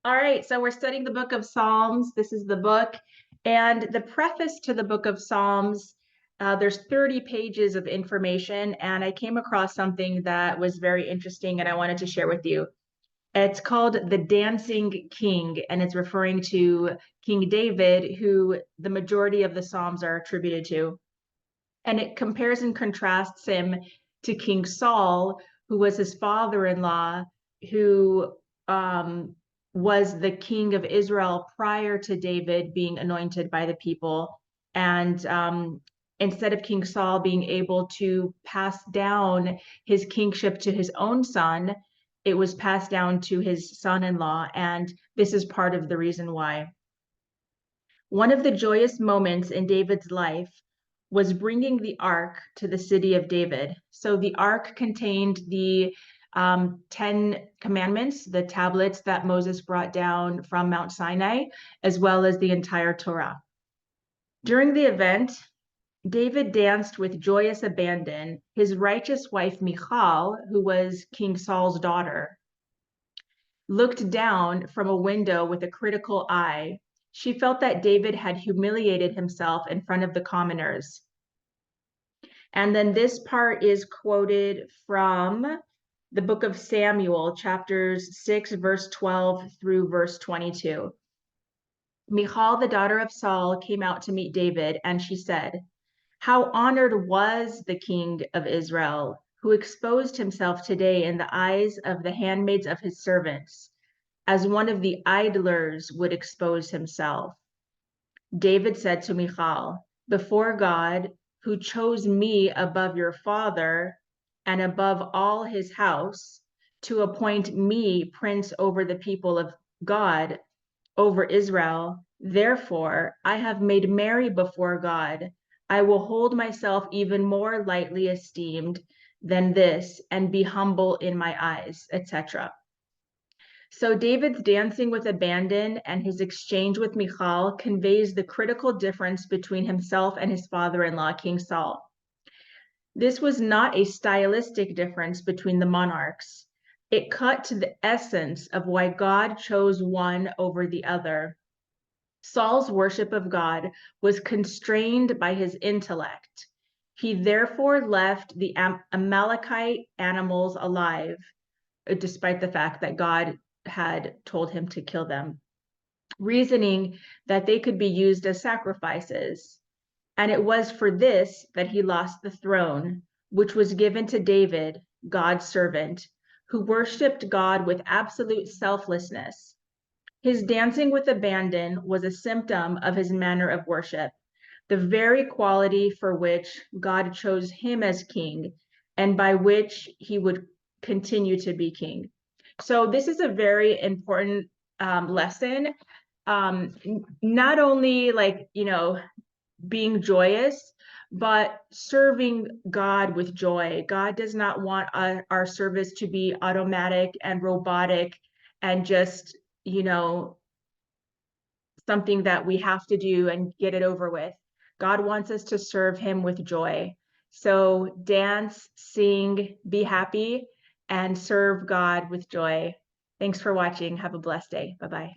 All right, so we're studying the book of Psalms. This is the book, and the preface to the book of Psalms, there's 30 pages of information, and I came across something that was very interesting and I wanted to share with you. It's called The Dancing King, and it's referring to King David, who the majority of the Psalms are attributed to. And it compares and contrasts him to King Saul, who was his father-in-law, who was the king of Israel prior to David being anointed by the people. And instead of King Saul being able to pass down his kingship to his own son, it was passed down to his son-in-law. And this is part of the reason why. One of the joyous moments in David's life was bringing the ark to the city of David. So the ark contained the 10 commandments, the tablets that Moses brought down from Mount Sinai, as well as the entire Torah. During the event, David danced with joyous abandon. His righteous wife, Michal, who was King Saul's daughter, looked down from a window with a critical eye. She felt that David had humiliated himself in front of the commoners. And then this part is quoted from the book of Samuel, chapters 6, verse 12 through verse 22. Michal, the daughter of Saul, came out to meet David, and she said, "How honored was the king of Israel, who exposed himself today in the eyes of the handmaids of his servants, as one of the idlers would expose himself." David said to Michal, "Before God, who chose me above your father and above all his house, to appoint me prince over the people of God, over Israel, therefore I have made merry before God. I will hold myself even more lightly esteemed than this and be humble in my eyes," etc. So David's dancing with abandon and his exchange with Michal conveys the critical difference between himself and his father-in-law, King Saul. This was not a stylistic difference between the monarchs. It cut to the essence of why God chose one over the other. Saul's worship of God was constrained by his intellect. He therefore left the Amalekite animals alive, despite the fact that God had told him to kill them, reasoning that they could be used as sacrifices. And it was for this that he lost the throne, which was given to David, God's servant, who worshiped God with absolute selflessness. His dancing with abandon was a symptom of his manner of worship, the very quality for which God chose him as king and by which he would continue to be king. So this is a very important lesson. Not only being joyous, but serving God with joy. God does not want our service to be automatic and robotic and just, something that we have to do and get it over with. God wants us to serve him with joy. So dance, sing, be happy, and serve God with joy. Thanks for watching. Have a blessed day. Bye-bye.